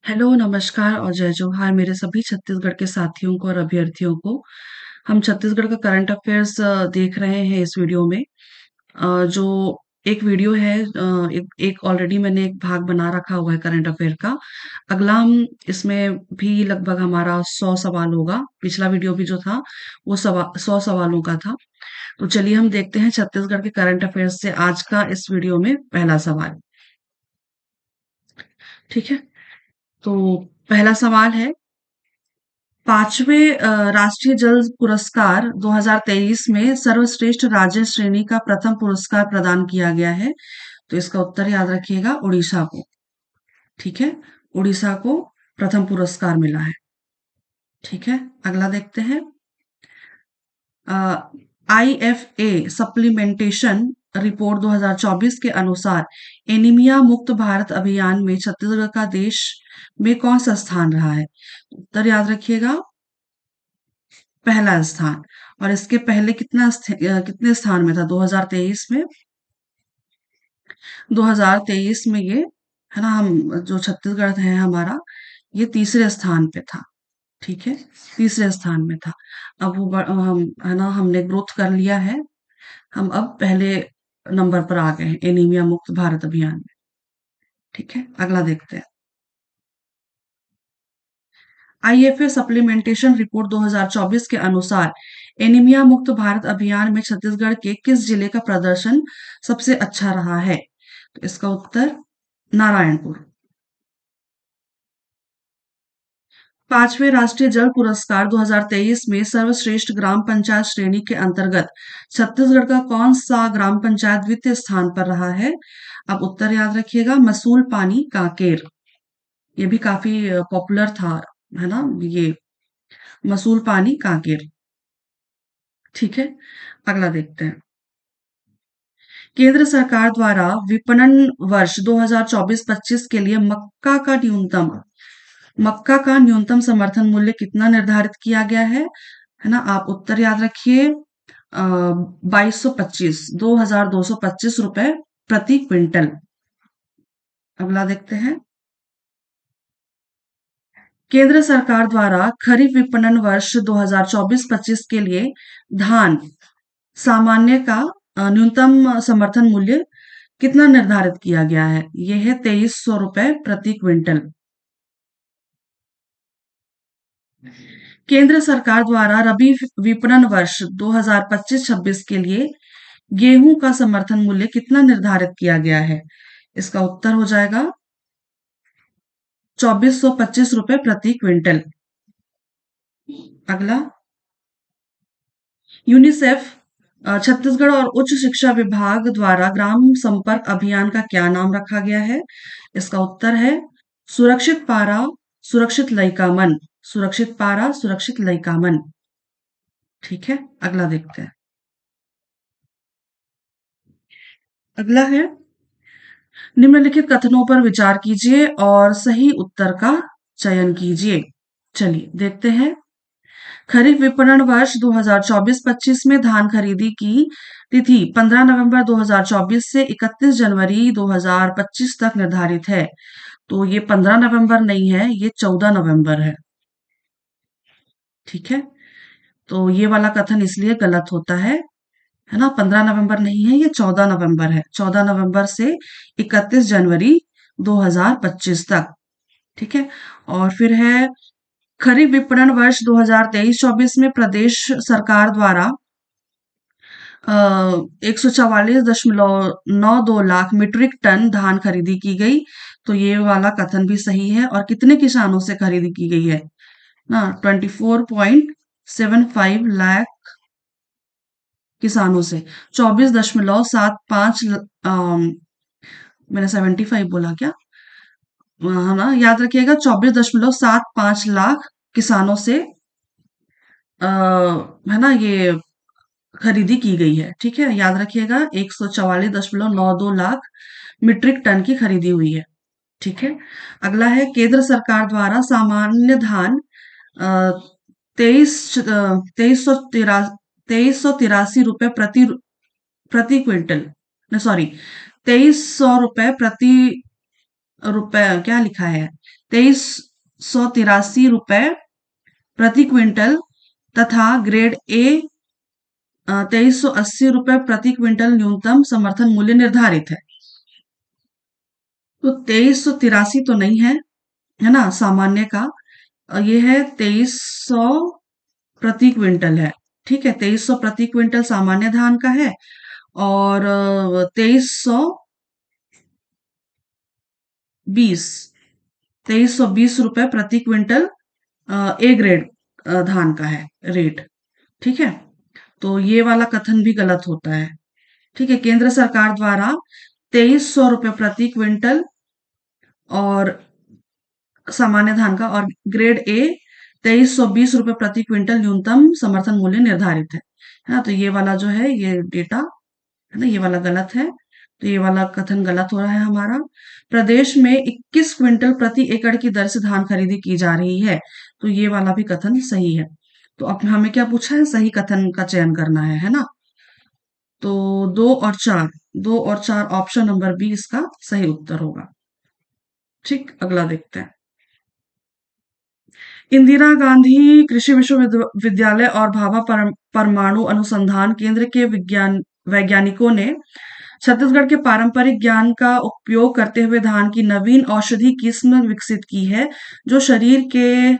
Hello, नमस्कार और जय जोहार मेरे सभी छत्तीसगढ़ के साथियों को और अभ्यर्थियों को। हम छत्तीसगढ़ का करंट अफ़ेयर्स देख रहे हैं इस वीडियो में। जो एक वीडियो है एक एक ऑलरेडी मैंने एक भाग बना रखा हुआ है करंट अफ़ेयर का। अगला हम इसमें भी लगभग हमारा 100 सवाल होगा। पिछला वीडियो भी जो था वो 100 सवालों का था। तो चलिए हम देखते हैं छत्तीसगढ़ के करंट अफ़ेयर्स से आज का इस वीडियो में पहला सवाल। ठीक है? तो पहला सवाल है 5वें राष्ट्रीय जल पुरस्कार 2023 में सर्वश्रेष्ठ राज्य श्रेणी का प्रथम पुरस्कार प्रदान किया गया है। तो इसका उत्तर याद रखिएगा उड़ीसा को। ठीक है, उड़ीसा को प्रथम पुरस्कार मिला है। ठीक है, अगला देखते हैं। आईएफए सप्लीमेंटेशन रिपोर्ट 2024 के अनुसार एनीमिया मुक्त भारत अभियान में छत्तीसगढ़ का देश में कौन सा स्थान रहा है? उत्तर याद रखिएगा पहला स्थान। और इसके पहले कितने स्थान में था? 2023 में 2023 में ये है ना, हम जो छत्तीसगढ़ है हमारा, ये तीसरे स्थान पे था। ठीक है, तीसरे स्थान में था। अब वो हम है ना, हमने ग्रोथ कर लिया है। हम अब पहले नंबर पर आ गए हैं एनीमिया मुक्त भारत अभियान में। ठीक है, अगला देखते हैं। आईएफए सप्लीमेंटेशन रिपोर्ट 2024 के अनुसार एनीमिया मुक्त भारत अभियान में छत्तीसगढ़ के किस जिले का प्रदर्शन सबसे अच्छा रहा है? तो इसका उत्तर नारायणपुर। 5वें राष्ट्रीय जल पुरस्कार 2023 में सर्वश्रेष्ठ ग्राम पंचायत श्रेणी के अंतर्गत छत्तीसगढ़ का कौन सा ग्राम पंचायत द्वितीय स्थान पर रहा है? अब उत्तर याद रखिएगा मसूल पानी कांकेर। ये भी काफी पॉपुलर था, है ना ये मसूल पानी कांकेर। ठीक है, अगला देखते हैं। केंद्र सरकार द्वारा विपणन वर्ष 2024-25 के लिए मक्का का न्यूनतम समर्थन मूल्य कितना निर्धारित किया गया है ना? आप उत्तर याद रखिए 2225 रुपए प्रति क्विंटल। अगला देखते हैं। केंद्र सरकार द्वारा खरीफ विपणन वर्ष 2024-25 के लिए धान सामान्य का न्यूनतम समर्थन मूल्य कितना निर्धारित किया गया है? ये है 2300 रुपए प्रति क्विंटल। केंद्र सरकार द्वारा रबी विपणन वर्ष 2025-26 के लिए गेहूं का समर्थन मूल्य कितना निर्धारित किया गया है? इसका उत्तर हो जाएगा 2425 रुपए प्रति क्विंटल। अगला, यूनिसेफ छत्तीसगढ़ और उच्च शिक्षा विभाग द्वारा ग्राम संपर्क अभियान का क्या नाम रखा गया है? इसका उत्तर है सुरक्षित पारा सुरक्षित लइका मन। सुरक्षित पारा सुरक्षित लइका मन। ठीक है, अगला देखते हैं। अगला है निम्नलिखित कथनों पर विचार कीजिए और सही उत्तर का चयन कीजिए। चलिए देखते हैं। खरीफ विपणन वर्ष 2024-25 में धान खरीदी की तिथि 15 नवंबर 2024 से 31 जनवरी 2025 तक निर्धारित है। तो ये 15 नवंबर नहीं है, ये 14 नवंबर है। ठीक है, तो ये वाला कथन इसलिए गलत होता है ना? 15 नवंबर नहीं है, ये 14 नवंबर है। 14 नवंबर से 31 जनवरी 2025 तक। ठीक है, और फिर है खरीफ विपणन वर्ष 2023-24 में प्रदेश सरकार द्वारा 144.92 लाख मीट्रिक टन धान खरीदी की गई। तो ये वाला कथन भी सही है। और कितने किसानों से खरीदी की गई है ना? 24.75 लाख किसानों से। 24.75 मैंने 75 बोला क्या? है ना, याद रखिएगा 24.75 लाख किसानों से है ना ये खरीदी की गई है। ठीक है, याद रखिएगा 144.92 लाख मीट्रिक टन की खरीदी हुई है। ठीक है, अगला है केंद्र सरकार द्वारा सामान्य धान तेईस तेईस सौ तिरासी रुपए प्रति प्रति क्विंटल, सॉरी 2300 रुपए प्रति रुपए क्या लिखा है? ₹2383 प्रति क्विंटल तथा ग्रेड ए ₹2380 प्रति क्विंटल न्यूनतम समर्थन मूल्य निर्धारित है। तो 2383 तो नहीं है ना, सामान्य का। ये है 2300 प्रति क्विंटल है। ठीक है, 2300 प्रति क्विंटल सामान्य धान का है और 2320 ₹2320 प्रति क्विंटल ए ग्रेड धान का है रेट। ठीक है, तो ये वाला कथन भी गलत होता है। ठीक है, केंद्र सरकार द्वारा ₹2300 प्रति क्विंटल और सामान्य धान का और ग्रेड ए ₹2320 प्रति क्विंटल न्यूनतम समर्थन मूल्य निर्धारित है ना। तो ये वाला जो है ये डेटा है ना, ये वाला गलत है। तो ये वाला कथन गलत हो रहा है हमारा। प्रदेश में 21 क्विंटल प्रति एकड़ की दर से धान खरीदी की जा रही है। तो ये वाला भी कथन सही है। तो अब हमें क्या पूछा है, सही कथन का चयन करना है ना। तो 2 और 4 ऑप्शन नंबर बी इसका सही उत्तर होगा। ठीक, अगला देखते हैं। इंदिरा गांधी कृषि विश्वविद्यालय और भाभा परमाणु अनुसंधान केंद्र के वैज्ञानिकों ने छत्तीसगढ़ के पारंपरिक ज्ञान का उपयोग करते हुए धान की नवीन औषधि किस्म विकसित की है, जो शरीर के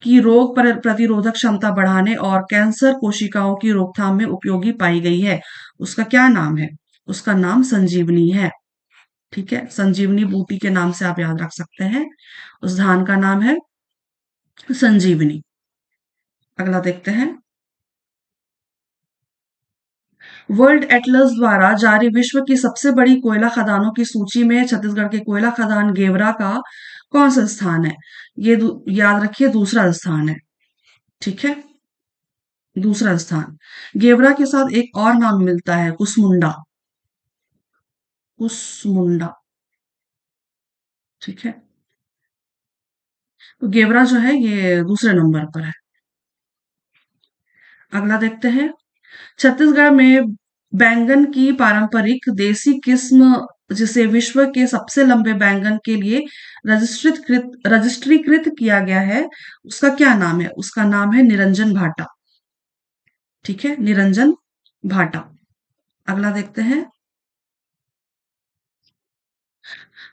की रोग प्रतिरोधक क्षमता बढ़ाने और कैंसर कोशिकाओं की रोकथाम में उपयोगी पाई गई है। उसका क्या नाम है? उसका नाम संजीवनी है। ठीक है, संजीवनी बूटी के नाम से आप याद रख सकते हैं। उस धान का नाम है संजीवनी। अगला देखते हैं। वर्ल्ड एटलस द्वारा जारी विश्व की सबसे बड़ी कोयला खदानों की सूची में छत्तीसगढ़ के कोयला खदान गेवरा का कौन सा स्थान है? ये याद रखिए, दूसरा स्थान है। ठीक है, दूसरा स्थान। गेवरा के साथ एक और नाम मिलता है, कुसमुंडा। कुसमुंडा। ठीक है, तो गेवरा जो है ये दूसरे नंबर पर है। अगला देखते हैं। छत्तीसगढ़ में बैंगन की पारंपरिक देसी किस्म, जिसे विश्व के सबसे लंबे बैंगन के लिए रजिस्ट्रीकृत किया गया है, उसका क्या नाम है? उसका नाम है निरंजन भाटा। ठीक है, निरंजन भाटा। अगला देखते हैं।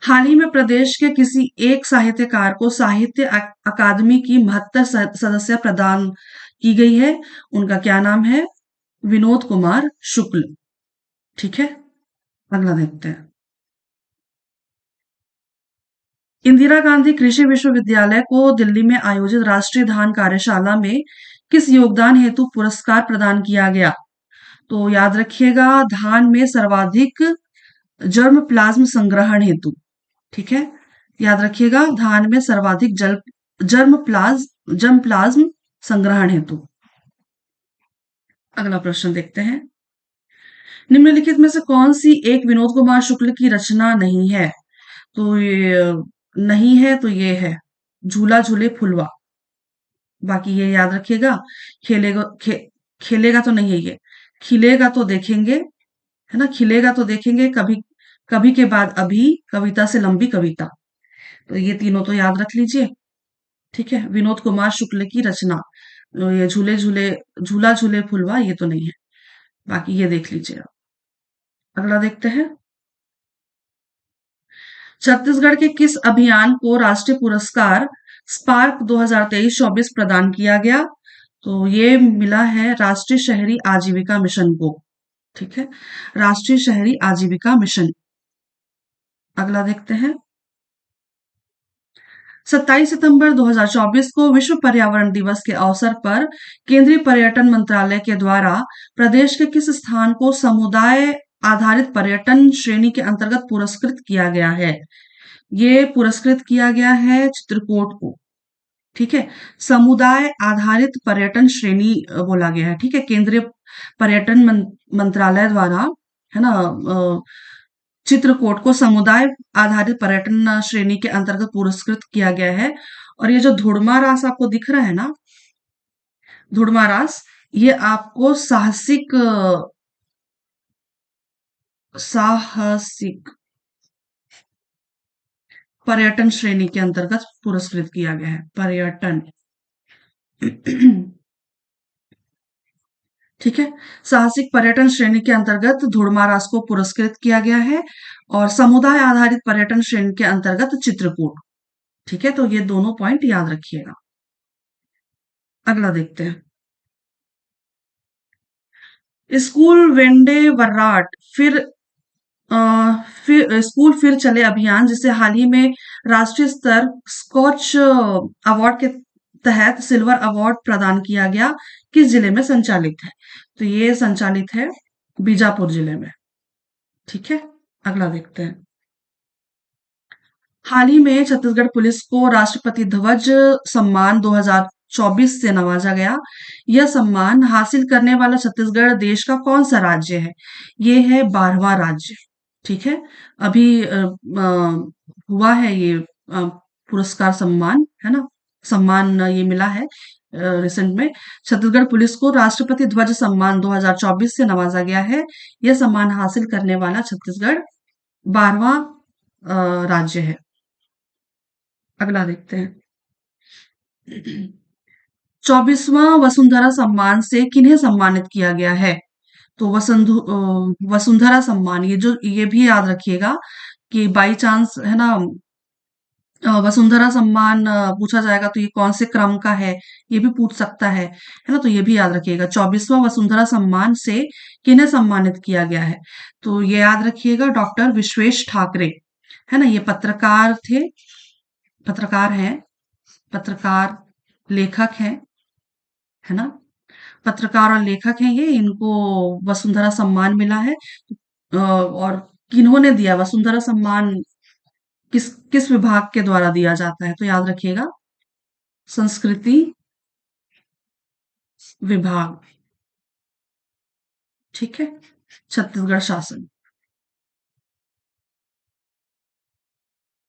हाल ही में प्रदेश के किसी एक साहित्यकार को साहित्य अकादमी की 72 सदस्य प्रदान की गई है। उनका क्या नाम है? विनोद कुमार शुक्ल। ठीक है, अगला देखते हैं। इंदिरा गांधी कृषि विश्वविद्यालय को दिल्ली में आयोजित राष्ट्रीय धान कार्यशाला में किस योगदान हेतु पुरस्कार प्रदान किया गया? तो याद रखिएगा, धान में सर्वाधिक जर्म प्लाज्म संग्रहण हेतु। ठीक है, याद रखिएगा, धान में सर्वाधिक जर्म प्लाज्म संग्रहण हेतु। अगला प्रश्न देखते हैं। निम्नलिखित में से कौन सी एक विनोद कुमार शुक्ल की रचना नहीं है? तो ये नहीं है, तो ये है झूला झूले फुलवा। बाकी ये याद रखिएगा, खेलेगा खेलेगा तो नहीं है ये, खिलेगा तो देखेंगे, है ना, खिलेगा तो देखेंगे, कभी कभी के बाद अभी, कविता से लंबी कविता। तो ये तीनों तो याद रख लीजिए। ठीक है, विनोद कुमार शुक्ल की रचना। तो ये झूला झूले फुलवा ये तो नहीं है। बाकी ये देख लीजिए। अगला देखते हैं। छत्तीसगढ़ के किस अभियान को राष्ट्रीय पुरस्कार स्पार्क 2023-24 प्रदान किया गया? तो ये मिला है राष्ट्रीय शहरी आजीविका मिशन को। ठीक है, राष्ट्रीय शहरी आजीविका मिशन। अगला देखते हैं। 27 सितंबर 2024 को विश्व पर्यावरण दिवस के अवसर पर केंद्रीय पर्यटन मंत्रालय के द्वारा प्रदेश के किस स्थान को समुदाय आधारित पर्यटन श्रेणी के अंतर्गत पुरस्कृत किया गया है? ये पुरस्कृत किया गया है चित्रकूट को। ठीक है, समुदाय आधारित पर्यटन श्रेणी बोला गया है। ठीक है, केंद्रीय पर्यटन मंत्रालय द्वारा, है ना, चित्रकूट को समुदाय आधारित पर्यटन श्रेणी के अंतर्गत पुरस्कृत किया गया है। और ये जो धुड़मा रास आपको दिख रहा है ना, धुड़मा रास, ये आपको साहसिक पर्यटन श्रेणी के अंतर्गत पुरस्कृत किया गया है, पर्यटन। ठीक है। साहसिक पर्यटन श्रेणी के अंतर्गत धुड़मारास को पुरस्कृत किया गया है, और समुदाय आधारित पर्यटन श्रेणी के अंतर्गत चित्रकूट। ठीक है, तो ये दोनों पॉइंट याद रखिएगा। अगला देखते हैं। स्कूल वेंडे वर्राट अ, फिर स्कूल फिर चले अभियान, जिसे हाल ही में राष्ट्रीय स्तर स्कॉच अवार्ड के तहत सिल्वर अवार्ड प्रदान किया गया, किस जिले में संचालित है? तो ये संचालित है बीजापुर जिले में। ठीक है, अगला देखते हैं। हाल ही में छत्तीसगढ़ पुलिस को राष्ट्रपति ध्वज सम्मान 2024 से नवाजा गया। यह सम्मान हासिल करने वाला छत्तीसगढ़ देश का कौन सा राज्य है? ये है 12वां राज्य। ठीक है, अभी हुआ है ये पुरस्कार सम्मान, है ना, सम्मान ये मिला है रिसेंट में। छत्तीसगढ़ पुलिस को राष्ट्रपति ध्वज सम्मान 2024 से नवाजा गया है। यह सम्मान हासिल करने वाला छत्तीसगढ़ 12वां राज्य है। अगला देखते हैं। 24वां वसुंधरा सम्मान से किन्हें सम्मानित किया गया है? तो वसुंधरा सम्मान, ये भी याद रखिएगा कि बाई चांस, है ना, वसुंधरा सम्मान पूछा जाएगा तो ये कौन से क्रम का है, ये भी पूछ सकता है ना, तो ये भी याद रखिएगा। 24वां वसुंधरा सम्मान से किन्हें सम्मानित किया गया है? तो ये याद रखिएगा, डॉक्टर विश्वेश ठाकरे, है ना, ये पत्रकार थे, पत्रकार हैं, पत्रकार लेखक हैं, है ना, पत्रकार और लेखक हैं ये, इनको वसुंधरा सम्मान मिला है। और किन्होंने दिया वसुंधरा सम्मान, किस किस विभाग के द्वारा दिया जाता है? तो याद रखिएगा, संस्कृति विभाग। ठीक है, छत्तीसगढ़ शासन।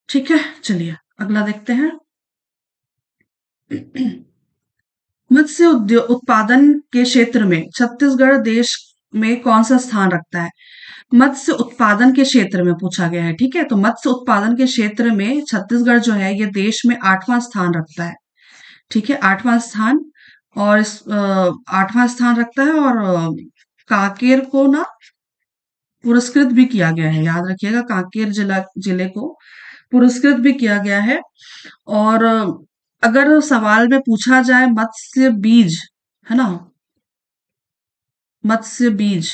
ठीक है, चलिए अगला देखते हैं। मत्स्य उद्योग उत्पादन के क्षेत्र में छत्तीसगढ़ देश में कौन सा स्थान रखता है? मत्स्य उत्पादन के क्षेत्र में पूछा गया है। ठीक है, तो मत्स्य उत्पादन के क्षेत्र में छत्तीसगढ़ जो है ये देश में 8वां स्थान रखता है। ठीक है, 8वां स्थान, और 8वां स्थान रखता है, और कांकेर को ना पुरस्कृत भी किया गया है। याद रखिएगा, कांकेर जिले को पुरस्कृत भी किया गया है। और अगर सवाल में पूछा जाए मत्स्य बीज, है ना, मत्स्य बीज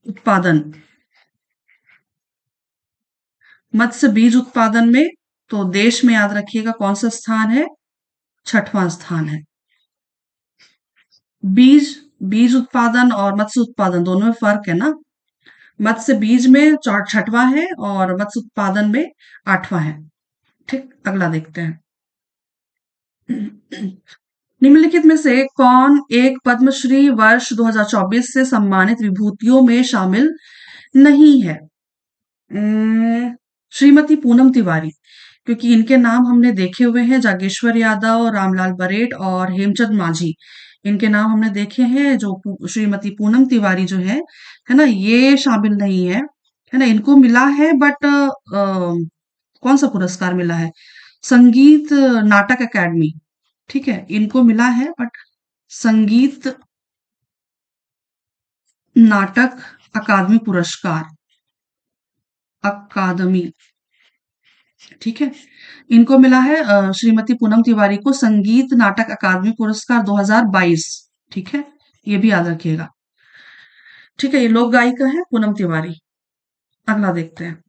उत्पादन, मत्स्य बीज उत्पादन में, तो देश में याद रखिएगा कौन सा स्थान है? 6वां स्थान है। बीज बीज उत्पादन और मत्स्य उत्पादन दोनों में फर्क है ना। मत्स्य बीज में 6वां है, और मत्स्य उत्पादन में 8वां है। ठीक, अगला देखते हैं। निम्नलिखित में से कौन एक पद्मश्री वर्ष 2024 से सम्मानित विभूतियों में शामिल नहीं है? श्रीमती पूनम तिवारी, क्योंकि इनके नाम हमने देखे हुए हैं, जागेश्वर यादव, रामलाल बरेट और हेमचंद मांझी, इनके नाम हमने देखे हैं। जो श्रीमती पूनम तिवारी जो है ना, ये शामिल नहीं है ना, इनको मिला है, बट कौन सा पुरस्कार मिला है? संगीत नाटक अकादमी। ठीक है, इनको मिला है, बट संगीत नाटक अकादमी पुरस्कार, अकादमी। ठीक है, इनको मिला है श्रीमती पूनम तिवारी को संगीत नाटक अकादमी पुरस्कार 2022। ठीक है, ये भी याद रखिएगा। ठीक है, ये लोक गायिका है पूनम तिवारी। अगला देखते हैं।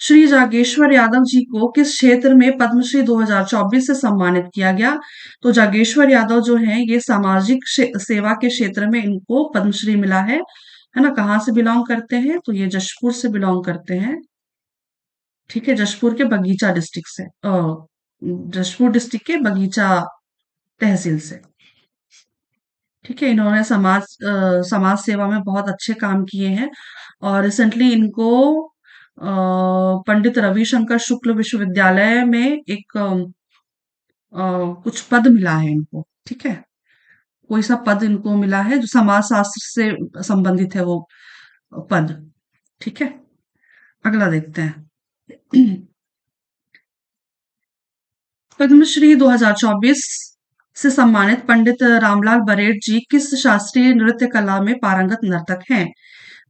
श्री जागेश्वर यादव जी को किस क्षेत्र में पद्मश्री 2024 से सम्मानित किया गया? तो जागेश्वर यादव जो हैं ये सामाजिक सेवा के क्षेत्र में इनको पद्मश्री मिला है ना। कहाँ से बिलोंग करते हैं? तो ये जशपुर से बिलोंग करते हैं। ठीक है, जशपुर के बगीचा डिस्ट्रिक्ट से, जशपुर डिस्ट्रिक्ट के बगीचा तहसील से। ठीक है, इन्होंने समाज सेवा में बहुत अच्छे काम किए हैं, और रिसेंटली इनको पंडित रविशंकर शुक्ल विश्वविद्यालय में एक कुछ पद मिला है इनको। ठीक है, कोई सा पद इनको मिला है जो समाज शास्त्र से संबंधित है वो पद। ठीक है, अगला देखते हैं। पद्मश्री 2024 से सम्मानित पंडित रामलाल बरेठ जी किस शास्त्रीय नृत्य कला में पारंगत नर्तक हैं?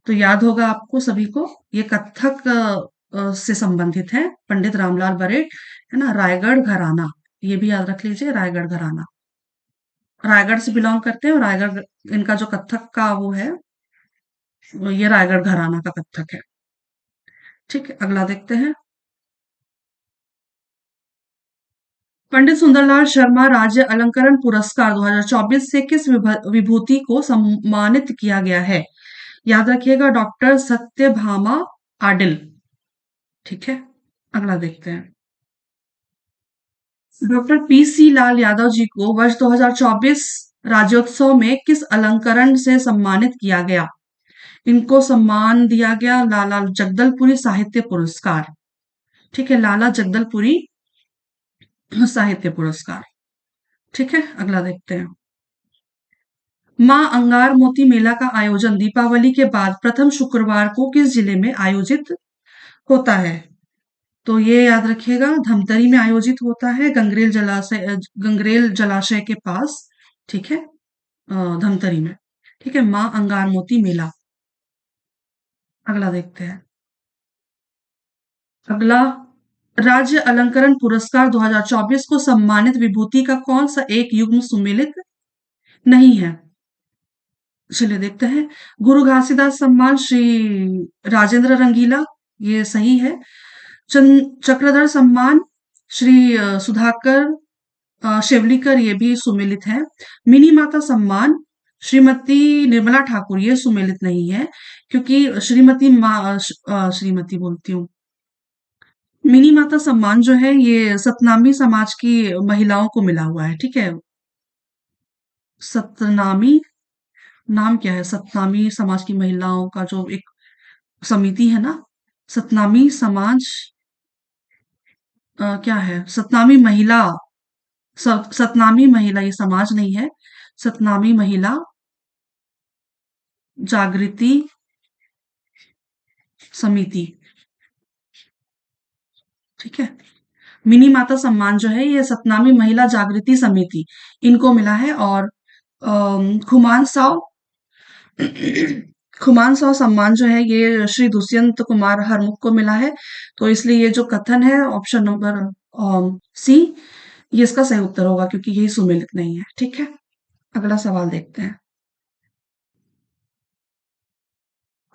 तो याद होगा आपको सभी को, ये कथक से संबंधित है। पंडित रामलाल बरेठ, है ना, रायगढ़ घराना, ये भी याद रख लीजिए, रायगढ़ घराना। रायगढ़ से बिलोंग करते हैं और रायगढ़, इनका जो कथक का वो है, ये रायगढ़ घराना का कथक है। ठीक है, अगला देखते हैं। पंडित सुंदरलाल शर्मा राज्य अलंकरण पुरस्कार 2024 से किस विभूति को सम्मानित किया गया है? याद रखिएगा, डॉक्टर सत्यभामा आडिल। ठीक है, अगला देखते हैं। डॉक्टर पीसी लाल यादव जी को वर्ष 2024 राज्योत्सव में किस अलंकरण से सम्मानित किया गया? इनको सम्मान दिया गया लाला जगदलपुरी साहित्य पुरस्कार। ठीक है, लाला जगदलपुरी साहित्य पुरस्कार। ठीक है, अगला देखते हैं। मां अंगार मोती मेला का आयोजन दीपावली के बाद प्रथम शुक्रवार को किस जिले में आयोजित होता है? तो ये याद रखिएगा, धमतरी में आयोजित होता है, गंगरेल जलाशय के पास। ठीक है, धमतरी में। ठीक है, मां अंगार मोती मेला। अगला देखते हैं। अगला, राज्य अलंकरण पुरस्कार 2024 को सम्मानित विभूति का कौन सा एक युग्म सुमेलित नहीं है? चलिए देखते हैं। गुरु घासीदास सम्मान श्री राजेंद्र रंगीला, ये सही है। चक्रधर सम्मान श्री सुधाकर शेवलीकर, ये भी सुमेलित है। मिनी माता सम्मान श्रीमती निर्मला ठाकुर, ये सुमेलित नहीं है, क्योंकि श्रीमती बोलती हूँ, मिनी माता सम्मान जो है ये सतनामी समाज की महिलाओं को मिला हुआ है। ठीक है, सतनामी, नाम क्या है, सतनामी समाज की महिलाओं का जो एक समिति है ना, सतनामी समाज, क्या है, सतनामी महिला, सतनामी महिला, ये समाज नहीं है, सतनामी महिला जागृति समिति। ठीक है, मिनी माता सम्मान जो है ये सतनामी महिला जागृति समिति, इनको मिला है। और खुमान साव खुमान साव सम्मान जो है ये श्री दुष्यंत कुमार हरमुख को मिला है। तो इसलिए ये जो कथन है ऑप्शन नंबर सी, ये इसका सही उत्तर होगा, क्योंकि यही सुमेलित नहीं है। ठीक है, अगला सवाल देखते हैं।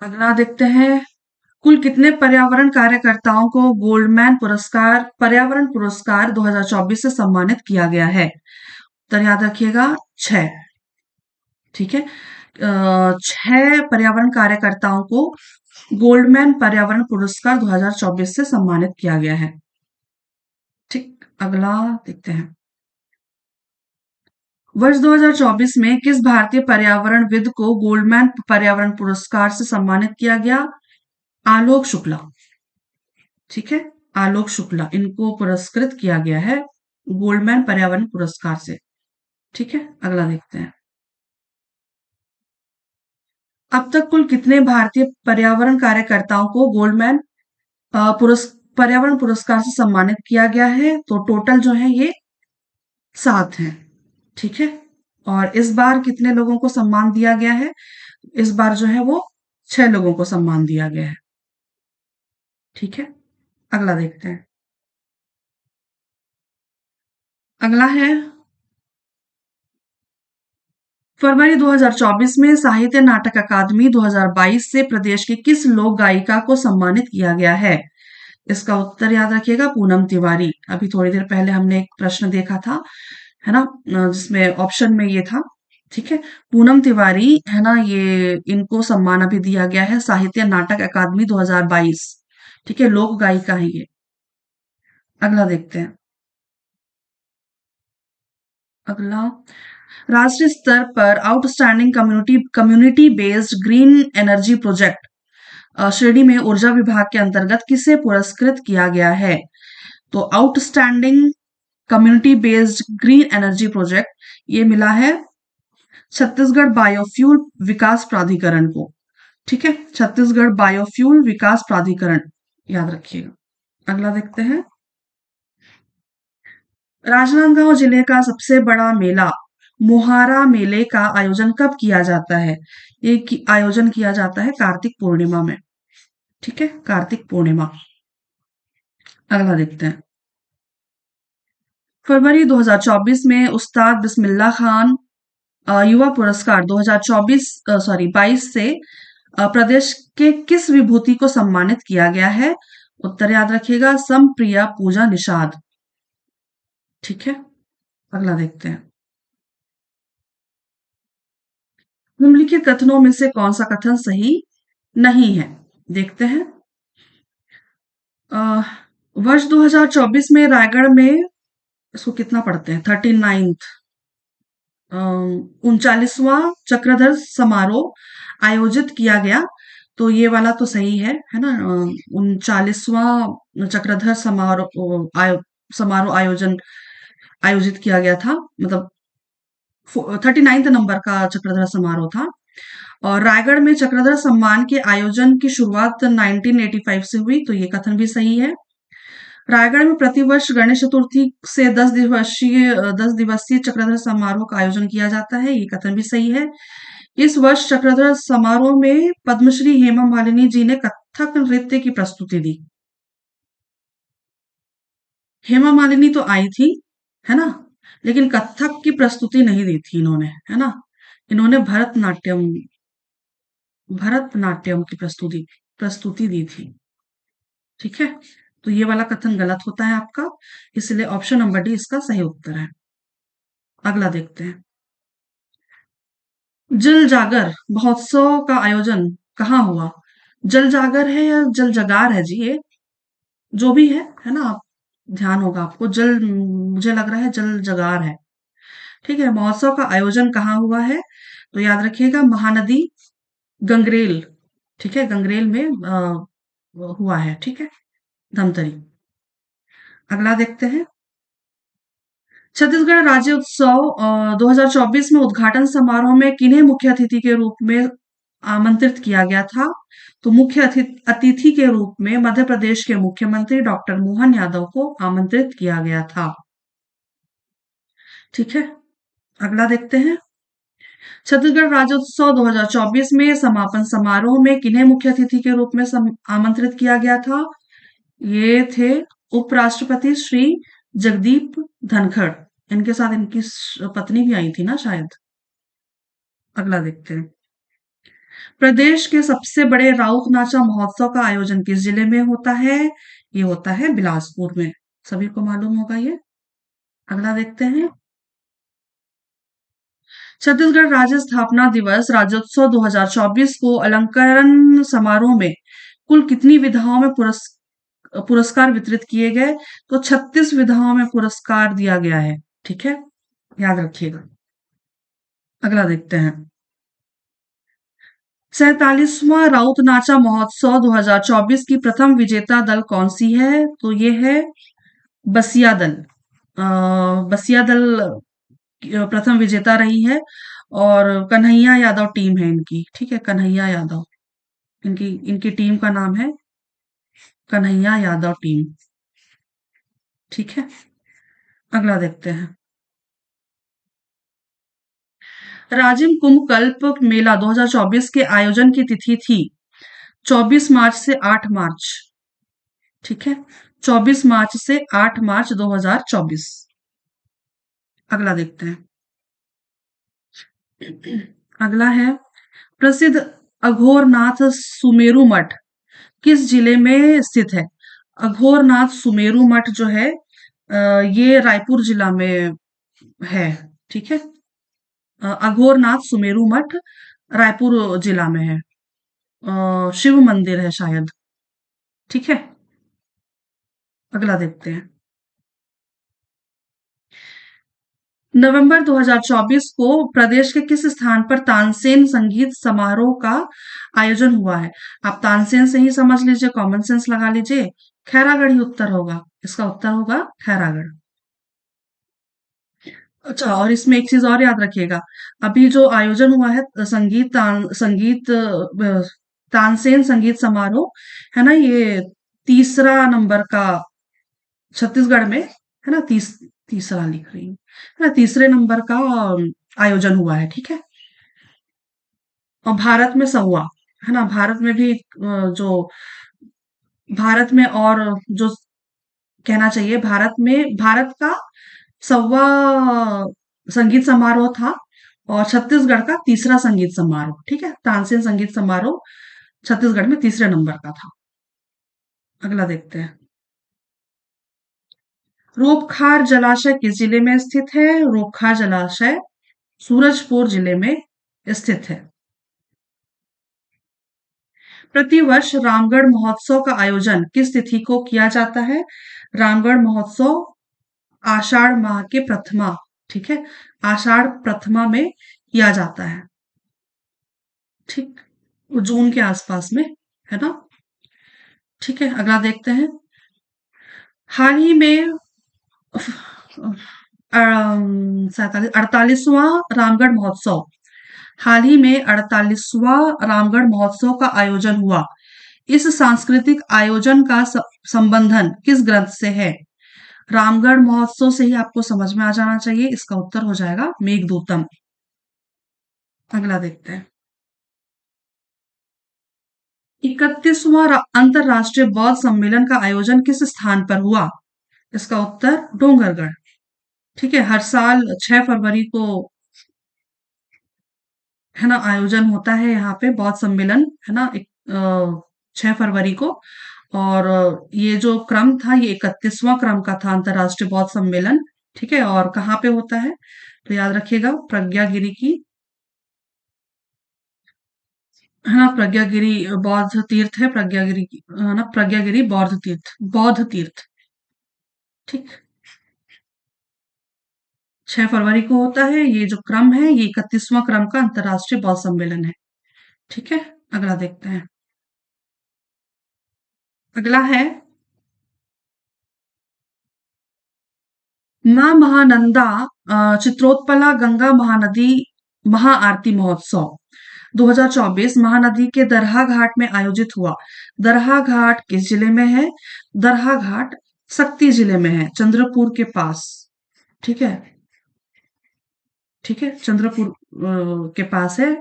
अगला देखते हैं। कुल कितने पर्यावरण कार्यकर्ताओं को गोल्डमैन पुरस्कार, पर्यावरण पुरस्कार 2024 से सम्मानित किया गया है? तो याद रखिएगा, 6। ठीक है, 6 पर्यावरण कार्यकर्ताओं को गोल्डमैन पर्यावरण पुरस्कार 2024 से सम्मानित किया गया है। ठीक, अगला देखते हैं। वर्ष 2024 में किस भारतीय पर्यावरणविद को गोल्डमैन पर्यावरण पुरस्कार से सम्मानित किया गया? आलोक शुक्ला। ठीक है, आलोक शुक्ला, इनको पुरस्कृत किया गया है गोल्डमैन पर्यावरण पुरस्कार से। ठीक है, अगला देखते हैं। अब तक कुल कितने भारतीय पर्यावरण कार्यकर्ताओं को गोल्डमैन पर्यावरण पुरस्कार से सम्मानित किया गया है? तो टोटल जो है ये 7 हैं। ठीक है, और इस बार कितने लोगों को सम्मान दिया गया है? इस बार जो है वो 6 लोगों को सम्मान दिया गया है। ठीक है, अगला देखते हैं। अगला है, फरवरी 2024 में साहित्य नाटक अकादमी 2022 से प्रदेश की किस लोक गायिका को सम्मानित किया गया है? इसका उत्तर याद रखिएगा, पूनम तिवारी। अभी थोड़ी देर पहले हमने एक प्रश्न देखा था, है ना, जिसमें ऑप्शन में ये था। ठीक है, पूनम तिवारी, है ना, ये इनको सम्मान अभी दिया गया है साहित्य नाटक अकादमी 2022। ठीक है, लोक गायिका है ये। अगला देखते हैं। अगला, राष्ट्रीय स्तर पर outstanding community based green energy project श्रेणी में ऊर्जा विभाग के अंतर्गत किसे पुरस्कृत किया गया है? तो outstanding community based green energy project ये मिला है छत्तीसगढ़ बायोफ्यूल विकास प्राधिकरण को। ठीक है, छत्तीसगढ़ बायोफ्यूल विकास प्राधिकरण, याद रखिएगा। अगला देखते हैं। राजनांदगांव जिले का सबसे बड़ा मेला मुहारा मेले का आयोजन कब किया जाता है? आयोजन किया जाता है कार्तिक पूर्णिमा में। ठीक है, कार्तिक पूर्णिमा। अगला देखते हैं। फरवरी 2024 में उस्ताद बिस्मिल्लाह खान युवा पुरस्कार 2024 सॉरी 22 से प्रदेश के किस विभूति को सम्मानित किया गया है? उत्तर याद रखिएगा, समप्रिया पूजा निषाद। ठीक है, अगला देखते हैं। निम्नलिखित कथनों में से कौन सा कथन सही नहीं है? देखते हैं। अ, वर्ष 2024 में रायगढ़ में, इसको कितना पढ़ते हैं, 39th 39वां चक्रधर समारोह आयोजित किया गया। तो ये वाला तो सही है ना। 39वां चक्रधर समारोह आयोजन आयोजित किया गया था, मतलब 39th नंबर का चक्रधर समारोह था। और रायगढ़ में चक्रधर सम्मान के आयोजन की शुरुआत 1985 से हुई, तो ये कथन भी सही है। रायगढ़ में प्रतिवर्ष गणेश चतुर्थी से 10 दिवसीय चक्रधर समारोह का आयोजन किया जाता है, ये कथन भी सही है। इस वर्ष चक्रधर समारोह में पद्मश्री हेमा मालिनी जी ने कथक नृत्य की प्रस्तुति दी। हेमा मालिनी तो आई थी, है ना, लेकिन कथक की प्रस्तुति नहीं दी थी इन्होंने, है ना। इन्होंने भरतनाट्यम की प्रस्तुति दी थी। ठीक है, तो ये वाला कथन गलत होता है आपका, इसलिए ऑप्शन नंबर डी इसका सही उत्तर है। अगला देखते हैं। जल जागर महोत्सव का आयोजन कहाँ हुआ? जल जागर है या जल जगार है जी? ये जो भी है ना, आप ध्यान होगा आपको। मुझे लग रहा है जल जगार है। ठीक है, महोत्सव का आयोजन कहाँ हुआ है? तो याद रखिएगा, महानदी गंगरेल। ठीक है, गंगरेल में हुआ है। ठीक है, धमतरी। अगला देखते हैं। छत्तीसगढ़ राज्योत्सव 2024 में उद्घाटन समारोह में किन्हें मुख्य अतिथि के रूप में आमंत्रित किया गया था? तो मुख्य अतिथि के रूप में मध्य प्रदेश के मुख्यमंत्री डॉक्टर मोहन यादव को आमंत्रित किया गया था। ठीक है, अगला देखते हैं। छत्तीसगढ़ राज्योत्सव 2024 में समापन समारोह में किन्हें मुख्य अतिथि के रूप में आमंत्रित किया गया था? ये थे उपराष्ट्रपति श्री जगदीप धनखड़। इनके साथ इनकी पत्नी भी आई थी ना शायद। अगला देखते हैं। प्रदेश के सबसे बड़े राउत नाचा महोत्सव का आयोजन किस जिले में होता है? ये होता है बिलासपुर में। सभी को मालूम होगा ये। अगला देखते हैं। छत्तीसगढ़ राज्य स्थापना दिवस राज्योत्सव 2024 को अलंकरण समारोह में कुल कितनी विधाओं में पुरस्कार वितरित किए गए? तो 36 विधाओं में पुरस्कार दिया गया है। ठीक है, याद रखिएगा। अगला देखते हैं। 47वां राउत नाचा महोत्सव 2024 की प्रथम विजेता दल कौन सी है? तो ये है बसिया दल। बसिया दल प्रथम विजेता रही है, और कन्हैया यादव टीम है इनकी। ठीक है, कन्हैया यादव, इनकी इनकी टीम का नाम है कन्हैया यादव टीम। ठीक है, अगला देखते हैं। राजिम कुंभ कल्प मेला 2024 के आयोजन की तिथि थी 24 मार्च से 8 मार्च। ठीक है, 24 मार्च से 8 मार्च 2024। अगला देखते हैं। अगला है, प्रसिद्ध अघोरनाथ सुमेरु मठ किस जिले में स्थित है? अघोरनाथ सुमेरु मठ जो है ये रायपुर जिला में है। ठीक है, अघोरनाथ सुमेरु मठ रायपुर जिला में है। शिव मंदिर है शायद। ठीक है, अगला देखते हैं। नवंबर 2024 को प्रदेश के किस स्थान पर तानसेन संगीत समारोह का आयोजन हुआ है? आप तानसेन से ही समझ लीजिए, कॉमन सेंस लगा लीजिए। खैरागढ़ ही उत्तर होगा, इसका उत्तर होगा खैरागढ़। अच्छा, और इसमें एक चीज और याद रखिएगा। अभी जो आयोजन हुआ है तानसेन संगीत समारोह, है ना, ये तीसरा नंबर का छत्तीसगढ़ में, है ना, तीसरा लिख रही हूँ, है ना, तीसरे नंबर का आयोजन हुआ है, ठीक है। और भारत में 100वां, है ना, भारत में भी जो भारत में और जो कहना चाहिए, भारत का 100वां संगीत समारोह था, और छत्तीसगढ़ का तीसरा संगीत समारोह, ठीक है, तानसेन संगीत समारोह छत्तीसगढ़ में तीसरे नंबर का था। अगला देखते हैं। रोपखार जलाशय किस जिले में स्थित है? रोपखार जलाशय सूरजपुर जिले में स्थित है। प्रतिवर्ष रामगढ़ महोत्सव का आयोजन किस तिथि को किया जाता है? रामगढ़ महोत्सव आषाढ़ माह के प्रथमा, ठीक है, आषाढ़ प्रथमा में किया जाता है, ठीक, जून के आसपास में, है ना। ठीक है, अगला देखते हैं। हाल ही में 48वां रामगढ़ महोत्सव, हाल ही में 48वां रामगढ़ महोत्सव का आयोजन हुआ। इस सांस्कृतिक आयोजन का संबंधन किस ग्रंथ से है? रामगढ़ महोत्सव से ही आपको समझ में आ जाना चाहिए, इसका उत्तर हो जाएगा मेघदूतम। अगला देखते हैं। 31वां अंतरराष्ट्रीय बौद्ध सम्मेलन का आयोजन किस स्थान पर हुआ? इसका उत्तर डोंगरगढ़, ठीक है। हर साल 6 फरवरी को, है ना, आयोजन होता है यहाँ पे बौद्ध सम्मेलन, है ना, 6 फरवरी को। और ये जो क्रम था, ये 31वां क्रम का था, अंतरराष्ट्रीय बौद्ध सम्मेलन, ठीक है। और कहाँ पे होता है? तो याद रखिएगा, प्रज्ञागिरी की, है ना, प्रज्ञागिरी बौद्ध तीर्थ है, प्रज्ञागिरी है ना, प्रज्ञागिरी बौद्ध तीर्थ, बौद्ध तीर्थ, ठीक। 6 फरवरी को होता है ये जो क्रम है, ये 31वां क्रम का अंतरराष्ट्रीय बौद्ध सम्मेलन है, ठीक है। अगला देखते हैं। अगला है मां महानंदा चित्रोत्पला गंगा महानदी महाआरती महोत्सव 2024 महानदी के दरहा घाट में आयोजित हुआ। दरहा घाट किस जिले में है? दरहा घाट सक्ती जिले में है, चंद्रपुर के पास, ठीक है, ठीक है, चंद्रपुर के पास है।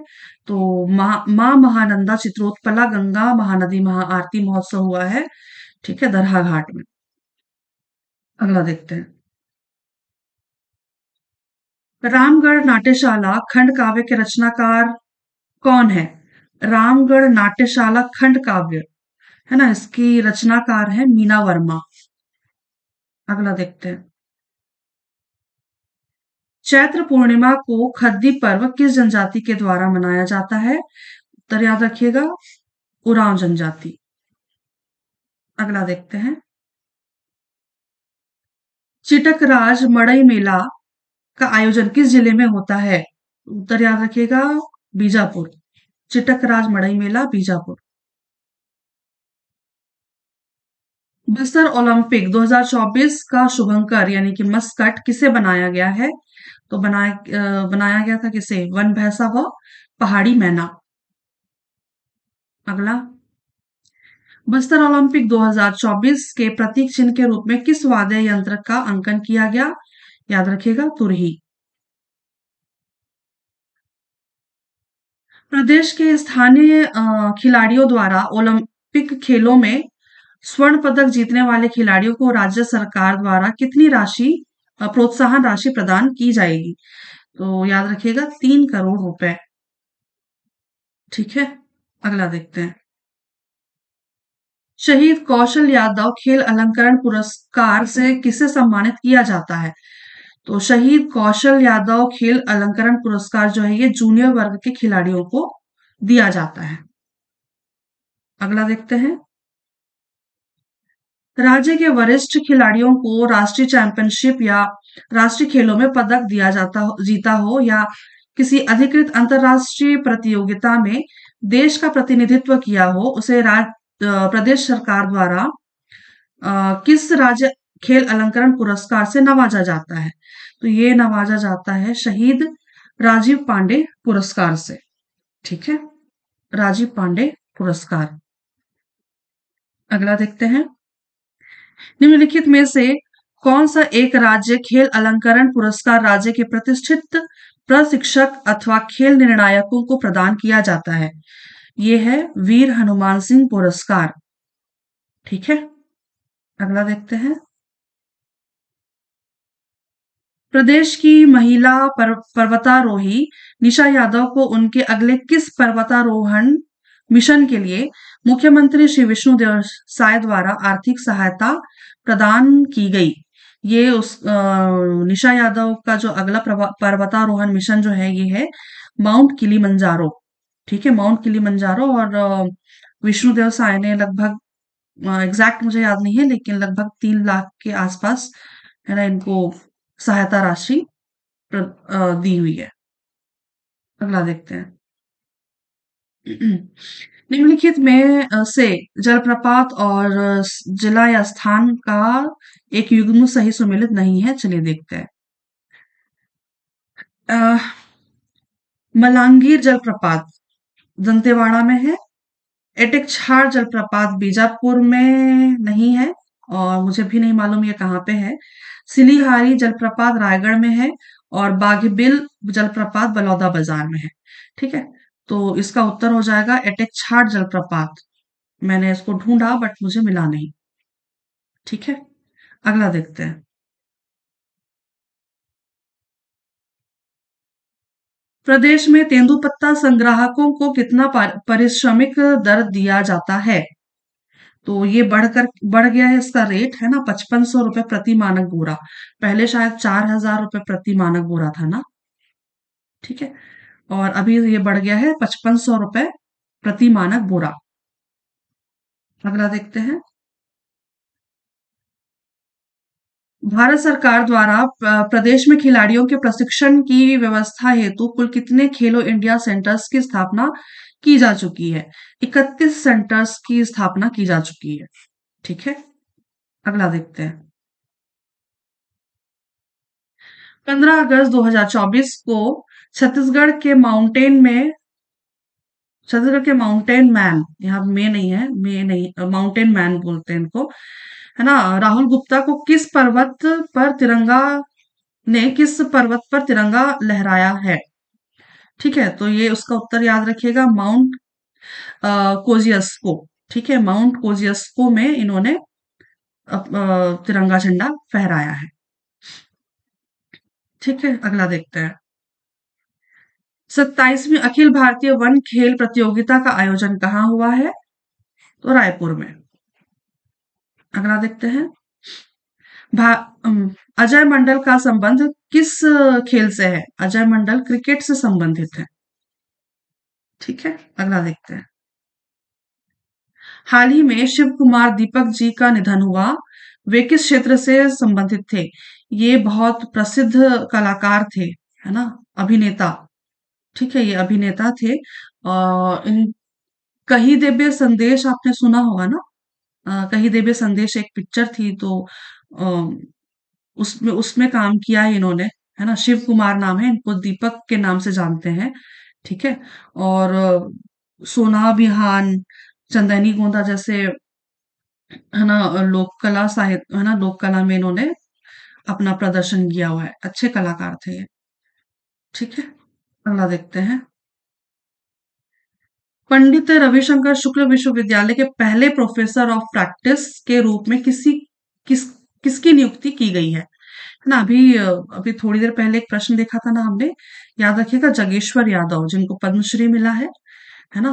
तो मां महानंदा चित्रोत्पला गंगा महानदी महाआरती महोत्सव हुआ है, ठीक है, दरहा घाट में। अगला देखते हैं। रामगढ़ नाट्यशाला खंड काव्य के रचनाकार कौन है? रामगढ़ नाट्यशाला खंड काव्य, है ना, इसकी रचनाकार है मीना वर्मा। अगला देखते हैं। चैत्र पूर्णिमा को खद्दी पर्व किस जनजाति के द्वारा मनाया जाता है? उत्तर याद रखिएगा, उरांव जनजाति। अगला देखते हैं। चिटकराज मड़ई मेला का आयोजन किस जिले में होता है? उत्तर याद रखिएगा, बीजापुर। चिटकराज मड़ई मेला, बीजापुर। बस्तर ओलंपिक 2024 का शुभंकर यानी कि मस्कट किसे बनाया गया है? तो बनाया गया था किसे? वन भैंसा व पहाड़ी मैना। अगला, बस्तर ओलंपिक 2024 के प्रतीक चिन्ह के रूप में किस वाद्य यंत्र का अंकन किया गया? याद रखिएगा, तुरही। प्रदेश के स्थानीय खिलाड़ियों द्वारा ओलंपिक खेलों में स्वर्ण पदक जीतने वाले खिलाड़ियों को राज्य सरकार द्वारा कितनी राशि, प्रोत्साहन राशि प्रदान की जाएगी? तो याद रखिएगा, 3 करोड़ रुपए, ठीक है। अगला देखते हैं। शहीद कौशल यादव खेल अलंकरण पुरस्कार से किसे सम्मानित किया जाता है? तो शहीद कौशल यादव खेल अलंकरण पुरस्कार जो है, ये जूनियर वर्ग के खिलाड़ियों को दिया जाता है। अगला देखते हैं। राज्य के वरिष्ठ खिलाड़ियों को राष्ट्रीय चैंपियनशिप या राष्ट्रीय खेलों में पदक जीता हो या किसी अधिकृत अंतरराष्ट्रीय प्रतियोगिता में देश का प्रतिनिधित्व किया हो, उसे प्रदेश सरकार द्वारा किस राज्य खेल अलंकरण पुरस्कार से नवाजा जाता है? तो ये नवाजा जाता है शहीद राजीव पांडे पुरस्कार से, ठीक है, राजीव पांडे पुरस्कार। अगला देखते हैं। निम्नलिखित में से कौन सा एक राज्य खेल अलंकरण पुरस्कार राज्य के प्रतिष्ठित प्रशिक्षक अथवा खेल निर्णायकों को प्रदान किया जाता है? ये है वीर हनुमान सिंह पुरस्कार। ठीक है, अगला देखते हैं। प्रदेश की महिला पर्वतारोही निशा यादव को उनके अगले किस पर्वतारोहण मिशन के लिए मुख्यमंत्री श्री विष्णुदेव साय द्वारा आर्थिक सहायता प्रदान की गई? ये निशा यादव का जो अगला पर्वतारोहण मिशन जो है ये है माउंट किलीमंजारो। ठीक है, माउंट किलीमंजारो। और विष्णुदेव साय ने लगभग, एग्जैक्ट मुझे याद नहीं है, लेकिन लगभग 3 लाख के आसपास है ना इनको सहायता राशि दी हुई है। अगला देखते हैं। निम्नलिखित में से जलप्रपात और जिला या स्थान का एक युग्म सही सुमेलित नहीं है। चलिए देखते हैं। अ, मलांगीर जलप्रपात दंतेवाड़ा में है। एटेकछाड़ जलप्रपात बीजापुर में नहीं है, और मुझे भी नहीं मालूम ये कहाँ पे है। सिलीहारी जलप्रपात रायगढ़ में है, और बाघबिल जलप्रपात बलौदाबाजार में है। ठीक है, तो इसका उत्तर हो जाएगा एटेकछाड़ जलप्रपात। मैंने इसको ढूंढा बट मुझे मिला नहीं। ठीक है, अगला देखते हैं। प्रदेश में तेंदुपत्ता संग्राहकों को कितना पारिश्रमिक दर दिया जाता है? तो ये बढ़ गया है इसका रेट, है ना, 5500 रुपए प्रति मानक बोरा। पहले शायद 4000 रुपए प्रति मानक बोरा था ना। ठीक है, और अभी ये बढ़ गया है 5500 रुपए प्रति मानक बोरा। अगला देखते हैं। भारत सरकार द्वारा प्रदेश में खिलाड़ियों के प्रशिक्षण की व्यवस्था हेतु कुल कितने खेलो इंडिया सेंटर्स की स्थापना की जा चुकी है? 31 सेंटर्स की स्थापना की जा चुकी है। ठीक है, अगला देखते हैं। 15 अगस्त 2024 को छत्तीसगढ़ के माउंटेन में छत्तीसगढ़ के माउंटेन मैन, यहाँ में नहीं है, में नहीं, माउंटेन मैन बोलते हैं इनको, है ना, राहुल गुप्ता को किस पर्वत पर तिरंगा लहराया है? ठीक है, तो ये उसका उत्तर याद रखिएगा, माउंट कोजियस्को। ठीक है, माउंट कोजियस्को में इन्होंने तिरंगा झंडा फहराया है। ठीक है, अगला देखते हैं। 27वीं अखिल भारतीय वन खेल प्रतियोगिता का आयोजन कहाँ हुआ है? तो रायपुर में। अगला देखते हैं। अजय मंडल का संबंध किस खेल से है? अजय मंडल क्रिकेट से संबंधित है। ठीक है, अगला देखते हैं। हाल ही में शिव कुमार दीपक जी का निधन हुआ। वे किस क्षेत्र से संबंधित थे? ये बहुत प्रसिद्ध कलाकार थे, है ना, अभिनेता। ठीक है, ये अभिनेता थे। इन कही देबे संदेश आपने सुना होगा ना। कही देबे संदेश एक पिक्चर थी, तो अ, उसमें उसमें काम किया है इन्होंने, है ना। शिव कुमार नाम है, इनको दीपक के नाम से जानते हैं। ठीक है, और सोना बिहान, चंदनी गोंदा जैसे, है ना, लोक कला साहित्य, है ना, लोक कला में इन्होंने अपना प्रदर्शन किया हुआ है। अच्छे कलाकार थे ये। ठीक है, अगला देखते हैं। पंडित रविशंकर शुक्ल विश्वविद्यालय के पहले प्रोफेसर ऑफ प्रैक्टिस के रूप में किस किसकी नियुक्ति की गई है? ना, अभी थोड़ी देर पहले एक प्रश्न देखा था ना हमने, याद रखिएगा, जगेश्वर यादव, जिनको पद्मश्री मिला है ना,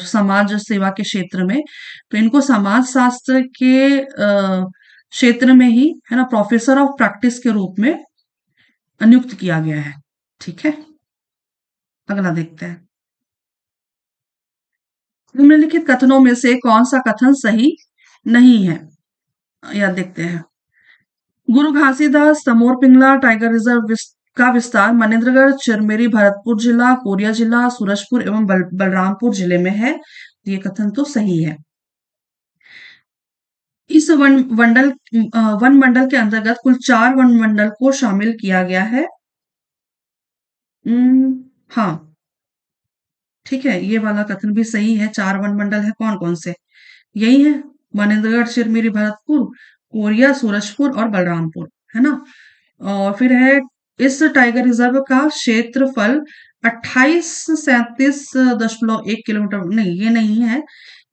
समाज सेवा के क्षेत्र में। तो इनको समाज शास्त्र के क्षेत्र में ही, है ना, प्रोफेसर ऑफ प्रैक्टिस के रूप में नियुक्त किया गया है। ठीक है, अगला देखते हैं। निम्नलिखित कथनों में से कौन सा कथन सही नहीं है? या देखते हैं। गुरु घासीदास तमोर पिंगला टाइगर रिजर्व का विस्तार मनेन्द्रगढ़, चिरमिरी, भरतपुर जिला, कोरिया जिला, सूरजपुर एवं बलरामपुर जिले में है। ये कथन तो सही है। इस वन मंडल के अंतर्गत कुल 4 वन मंडल को शामिल किया गया है। हाँ, ठीक है, ये वाला कथन भी सही है। 4 वन मंडल है, कौन कौन से? यही है, मनेन्द्रगढ़, चिरमिरी, भरतपुर, कोरिया, सूरजपुर और बलरामपुर, है ना। और फिर है, इस टाइगर रिजर्व का क्षेत्रफल 2837.1 किलोमीटर, नहीं ये नहीं है,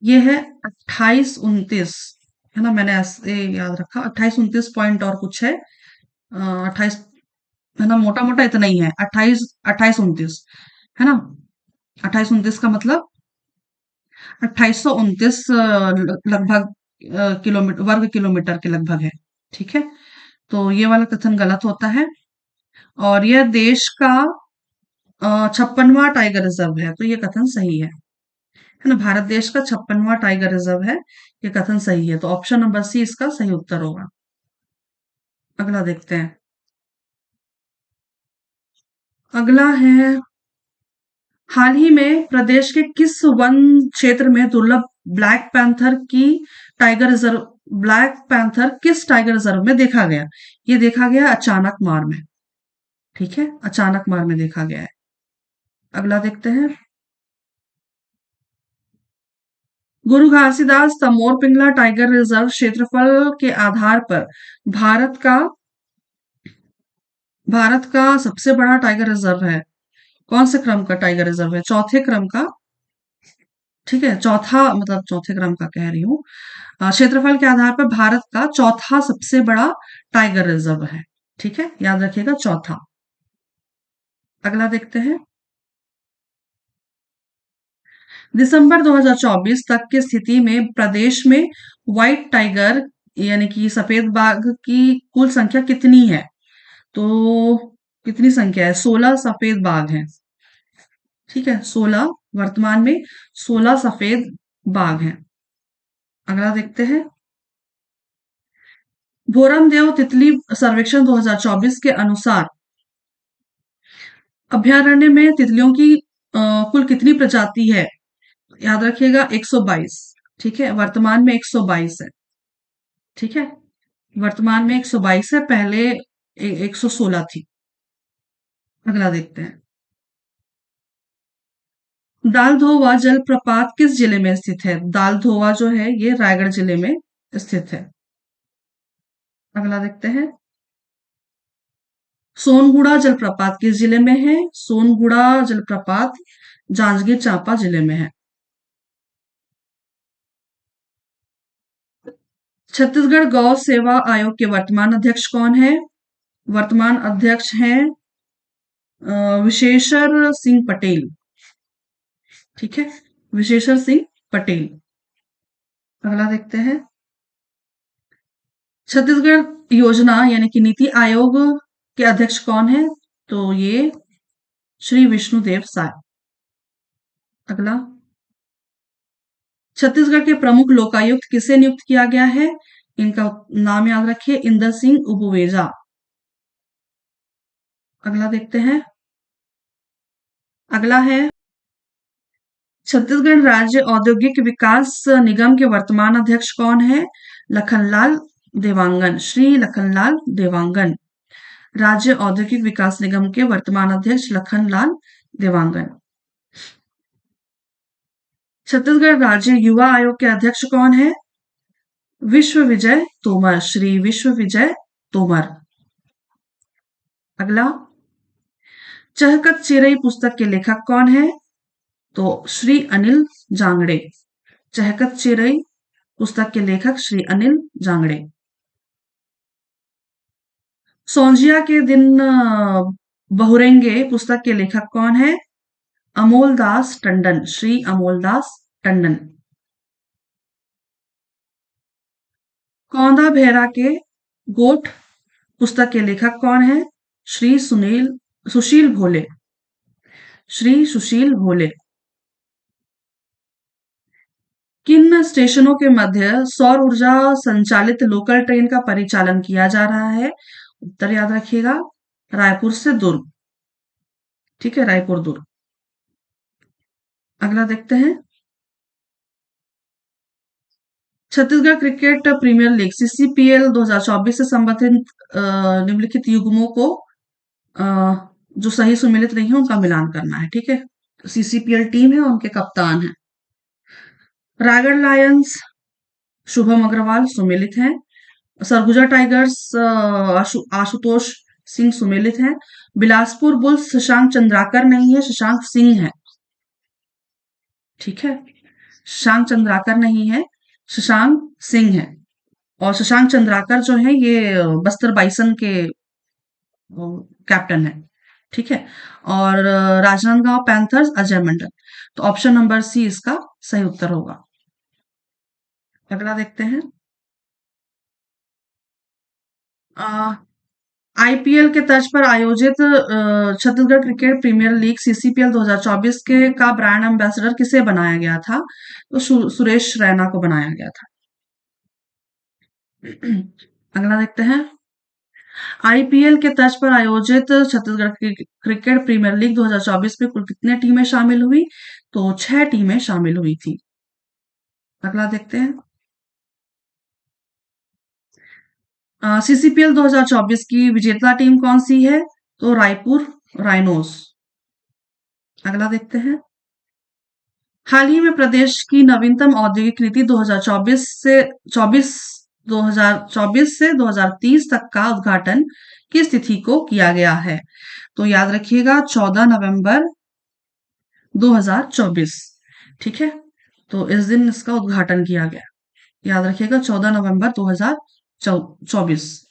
ये है 2829, है ना, मैंने ऐसे याद रखा, 2829 पॉइंट और कुछ है, 28, है ना, मोटा मोटा इतना ही है, 28 28 29, है ना। 28 29 का मतलब 2829 लगभग किलोमीटर, वर्ग किलोमीटर के लगभग है। ठीक है, तो ये वाला कथन गलत होता है। और यह देश का 56वां टाइगर रिजर्व है, तो ये कथन सही है ना। भारत देश का 56वां टाइगर रिजर्व है, ये कथन सही है, तो ऑप्शन नंबर सी इसका सही उत्तर होगा। अगला देखते हैं। अगला है, हाल ही में प्रदेश के किस वन क्षेत्र में दुर्लभ ब्लैक पैंथर की टाइगर रिजर्व ब्लैक पैंथर किस टाइगर रिजर्व में देखा गया? ये देखा गया अचानक मार में। ठीक है, अचानक मार में देखा गया है। अगला देखते हैं। गुरु घासीदास तमोर पिंगला टाइगर रिजर्व क्षेत्रफल के आधार पर भारत का भारत का सबसे बड़ा टाइगर रिजर्व है। कौन से क्रम का टाइगर रिजर्व है? चौथे क्रम का। ठीक है, चौथा, मतलब चौथे क्रम का कह रही हूँ। क्षेत्रफल के आधार पर भारत का चौथा सबसे बड़ा टाइगर रिजर्व है। ठीक है, याद रखिएगा, चौथा। अगला देखते हैं। दिसंबर 2024 तक की स्थिति में प्रदेश में व्हाइट टाइगर यानी कि सफेद बाघ की कुल संख्या कितनी है? तो कितनी संख्या है? 16 सफेद बाघ हैं। ठीक है, 16, वर्तमान में 16 सफेद बाघ हैं। अगला देखते हैं। भोरमदेव तितली सर्वेक्षण 2024 के अनुसार अभयारण्य में तितलियों की कुल कितनी प्रजाति है? याद रखिएगा, 122। ठीक है, वर्तमान में 122 है। ठीक है, वर्तमान में 122 है, पहले 116 थी। अगला देखते हैं। दालधोवा जलप्रपात किस जिले में स्थित है? दालधोवा जो है ये रायगढ़ जिले में स्थित है। अगला देखते हैं। सोनगुड़ा जलप्रपात किस जिले में है? सोनगुड़ा जलप्रपात जांजगीर चांपा जिले में है। छत्तीसगढ़ गौ सेवा आयोग के वर्तमान अध्यक्ष कौन है? वर्तमान अध्यक्ष हैं विशेषर सिंह पटेल। ठीक है, विशेषर सिंह पटेल। अगला देखते हैं। छत्तीसगढ़ योजना यानी कि नीति आयोग के अध्यक्ष कौन है? तो ये श्री विष्णुदेव साय। अगला, छत्तीसगढ़ के प्रमुख लोकायुक्त किसे नियुक्त किया गया है? इनका नाम याद रखिए, इंदर सिंह उबुवेजा। अगला देखते हैं। अगला है, छत्तीसगढ़ राज्य औद्योगिक विकास निगम के वर्तमान अध्यक्ष कौन है? लखनलाल देवांगन, श्री लखनलाल देवांगन। राज्य औद्योगिक विकास निगम के वर्तमान अध्यक्ष लखनलाल देवांगन। छत्तीसगढ़ राज्य युवा आयोग के अध्यक्ष कौन है? विश्व विजय तोमर, श्री विश्व विजय तोमर। अगला, चहकत चिरई पुस्तक के लेखक कौन है? तो श्री अनिल जांगड़े। चहकत चिरई पुस्तक के लेखक श्री अनिल जांगड़े। सोंजिया के दिन बहुरेंगे पुस्तक के लेखक कौन है? अमोल दास टंडन, श्री अमोल दास टंडन। कौंधा भेरा के गोठ पुस्तक के लेखक कौन है? श्री सुशील भोले, श्री सुशील भोले। किन स्टेशनों के मध्य सौर ऊर्जा संचालित लोकल ट्रेन का परिचालन किया जा रहा है? उत्तर याद रखिएगा, रायपुर से दुर्ग। ठीक है, रायपुर दुर्ग। अगला देखते हैं। Chhattisgarh cricket premier league CCPL 2024 से संबंधित निम्नलिखित युग्मों को अ, जो सही सुमेलित नहीं है उनका मिलान करना है। ठीक है, सीसीपीएल टीम है, उनके कप्तान है रायगढ़ लायंस, शुभम अग्रवाल सुमेलित हैं। सरगुजा टाइगर्स आशुतोष सिंह सुमेलित हैं। बिलासपुर बुल्स शशांक चंद्राकर नहीं है, शशांक सिंह है। ठीक है, शशांक चंद्राकर नहीं है, शशांक सिंह है। और शशांक चंद्राकर जो है ये बस्तर बाइसन के कैप्टन है। ठीक है। और राजनांदगांव पैंथर्स अजय मंडल। तो ऑप्शन नंबर सी इसका सही उत्तर होगा। अगला देखते हैं। आईपीएल के तर्ज पर आयोजित Chhattisgarh cricket premier league CCPL 2024 के का ब्रांड एम्बेसडर किसे बनाया गया था? तो सुरेश रैना को बनाया गया था। अगला देखते हैं। आईपीएल के तर्ज पर आयोजित छत्तीसगढ़ क्रिकेट प्रीमियर लीग 2024 में कुल कितने टीमें शामिल हुई? तो 6 टीमें शामिल हुई थी। अगला देखते हैं। सीसीपीएल 2024 की विजेता टीम कौन सी है? तो रायपुर राइनोस। अगला देखते हैं। हाल ही में प्रदेश की नवीनतम औद्योगिक नीति 2024 से 2024 से 2030 तक का उद्घाटन किस तिथि को किया गया है? तो याद रखिएगा 14 नवंबर 2024। ठीक है, तो इस दिन इसका उद्घाटन किया गया। याद रखिएगा 14 नवंबर 2024।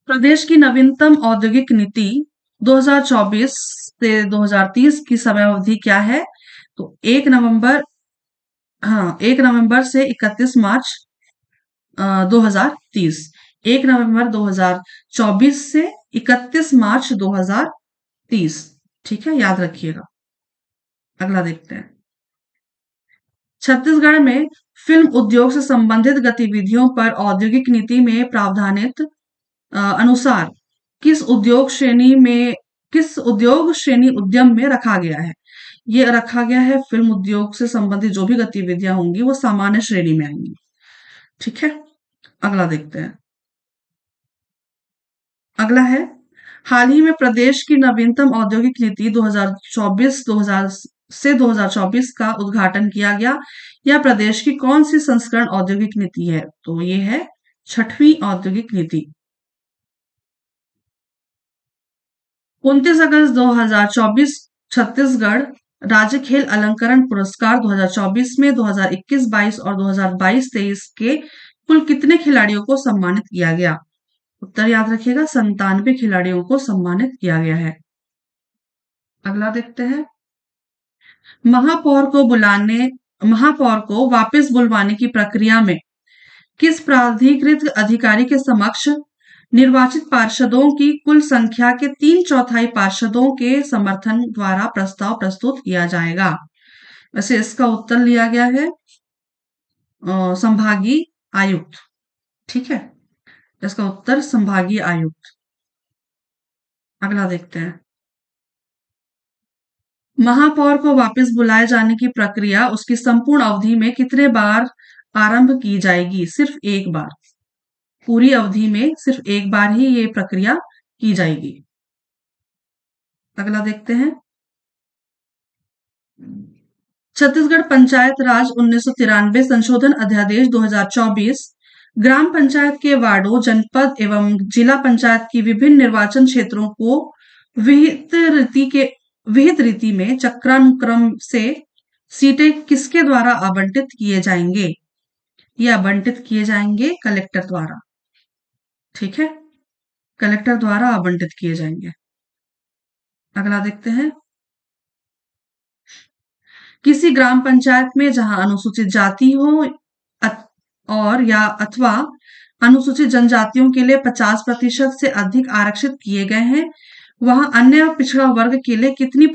प्रदेश की नवीनतम औद्योगिक नीति 2024 से 2030 की समयावधि क्या है? तो 1 नवंबर से 31 मार्च 2030। 1 नवंबर 2024 से 31 मार्च 2030। ठीक है, याद रखिएगा। अगला देखते हैं। छत्तीसगढ़ में फिल्म उद्योग से संबंधित गतिविधियों पर औद्योगिक नीति में प्रावधानित अनुसार किस उद्योग श्रेणी उद्यम में रखा गया है? ये रखा गया है फिल्म उद्योग से संबंधित जो भी गतिविधियां होंगी वो सामान्य श्रेणी में आएंगी। ठीक है, अगला देखते हैं। अगला है। हाल ही में प्रदेश की नवीनतम औद्योगिक नीति 2024 से 2024 का उद्घाटन किया गया। यह प्रदेश की कौन सी संस्करण औद्योगिक नीति है? तो ये है 6वीं औद्योगिक नीति। 29 अगस्त 2024 छत्तीसगढ़ राज्य खेल अलंकरण पुरस्कार 2024 में 2021-22 और 2022-23 के कुल कितने खिलाड़ियों को सम्मानित किया गया? उत्तर याद रखिएगा 97 खिलाड़ियों को सम्मानित किया गया है। अगला देखते हैं। महापौर को वापस बुलवाने की प्रक्रिया में किस प्राधिकृत अधिकारी के समक्ष निर्वाचित पार्षदों की कुल संख्या के 3/4 पार्षदों के समर्थन द्वारा प्रस्ताव प्रस्तुत किया जाएगा? वैसे इसका उत्तर लिया गया है संभागीय आयुक्त। ठीक है, इसका उत्तर संभागीय आयुक्त। अगला देखते हैं। महापौर को वापस बुलाए जाने की प्रक्रिया उसकी संपूर्ण अवधि में कितने बार आरंभ की जाएगी? सिर्फ एक बार। पूरी अवधि में सिर्फ एक बार ही ये प्रक्रिया की जाएगी। अगला देखते हैं। छत्तीसगढ़ पंचायत राज 1993 संशोधन अध्यादेश 2024 ग्राम पंचायत के वार्डों, जनपद एवं जिला पंचायत की विभिन्न निर्वाचन क्षेत्रों को विहित रीति में चक्रानुक्रम से सीटें किसके द्वारा आवंटित किए जाएंगे? ये आवंटित किए जाएंगे कलेक्टर द्वारा। ठीक है, कलेक्टर द्वारा आवंटित किए जाएंगे। अगला देखते हैं। किसी ग्राम पंचायत में जहां अनुसूचित जाति हो और या अथवा अनुसूचित जनजातियों के लिए 50% से अधिक आरक्षित किए गए हैं, वहां अन्य पिछड़ा वर्ग के लिए कितने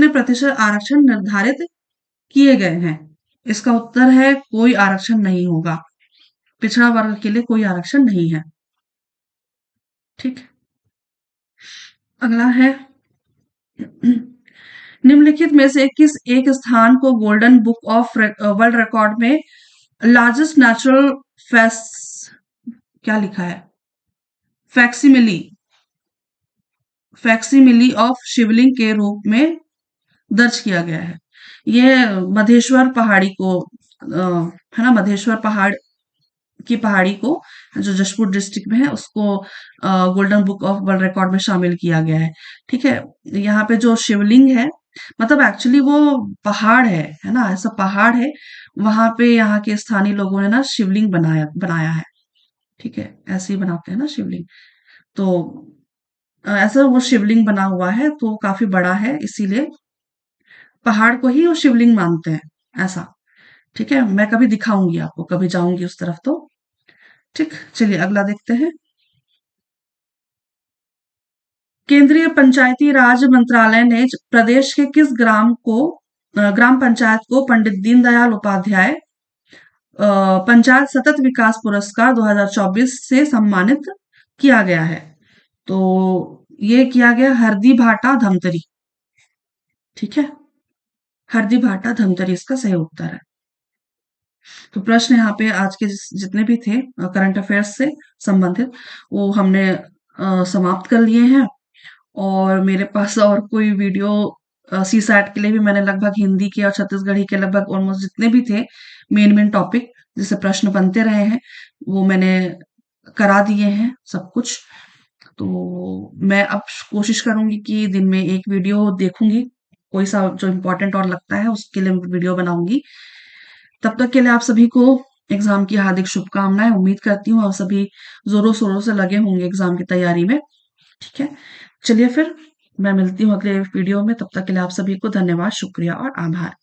प्रतिशत आरक्षण निर्धारित किए गए हैं? इसका उत्तर है कोई आरक्षण नहीं होगा। पिछड़ा वर्ग के लिए कोई आरक्षण नहीं है। ठीक, अगला है। निम्नलिखित में से किस एक स्थान को golden book of world record में लार्जेस्ट नेचुरल फेस क्या लिखा है? फैक्सिमिली ऑफ शिवलिंग के रूप में दर्ज किया गया है? ये मधेश्वर पहाड़ी को है ना, मधेश्वर पहाड़ की पहाड़ी को, जो जशपुर डिस्ट्रिक्ट में है, उसको golden book of world record में शामिल किया गया है। ठीक है। यहाँ पे जो शिवलिंग है, मतलब एक्चुअली वो पहाड़ है ना, ऐसा पहाड़ है। वहां पे यहाँ के स्थानीय लोगों ने ना शिवलिंग बनाया बनाया है। ठीक है, ऐसे ही बनाते हैं ना शिवलिंग। तो ऐसा वो शिवलिंग बना हुआ है, तो काफी बड़ा है, इसीलिए पहाड़ को ही वो शिवलिंग मानते हैं ऐसा। ठीक है, मैं कभी दिखाऊंगी आपको, कभी जाऊंगी उस तरफ तो। ठीक, चलिए अगला देखते हैं। केंद्रीय पंचायती राज मंत्रालय ने प्रदेश के किस ग्राम पंचायत को पंडित दीनदयाल उपाध्याय पंचायत सतत विकास पुरस्कार 2024 से सम्मानित किया गया है? तो ये किया गया हरदी भाटा धमतरी। ठीक है, हरदी भाटा धमतरी इसका सही उत्तर है। तो प्रश्न यहाँ पे आज के जितने भी थे करंट अफेयर्स से संबंधित, वो हमने समाप्त कर लिए हैं। और मेरे पास और कोई वीडियो सी सैट के लिए भी मैंने लगभग हिंदी के और छत्तीसगढ़ी के लगभग ऑलमोस्ट जितने भी थे मेन मेन टॉपिक जिससे प्रश्न बनते रहे हैं, वो मैंने करा दिए हैं सब कुछ। तो मैं अब कोशिश करूंगी कि दिन में एक वीडियो देखूंगी, कोई सा जो इम्पोर्टेंट और लगता है उसके लिए वीडियो बनाऊंगी। तब तक के लिए आप सभी को एग्जाम की हार्दिक शुभकामनाएं। उम्मीद करती हूँ आप सभी जोरों शोरों से लगे होंगे एग्जाम की तैयारी में। ठीक है, चलिए फिर मैं मिलती हूँ अगले वीडियो में। तब तक के लिए आप सभी को धन्यवाद, शुक्रिया और आभार।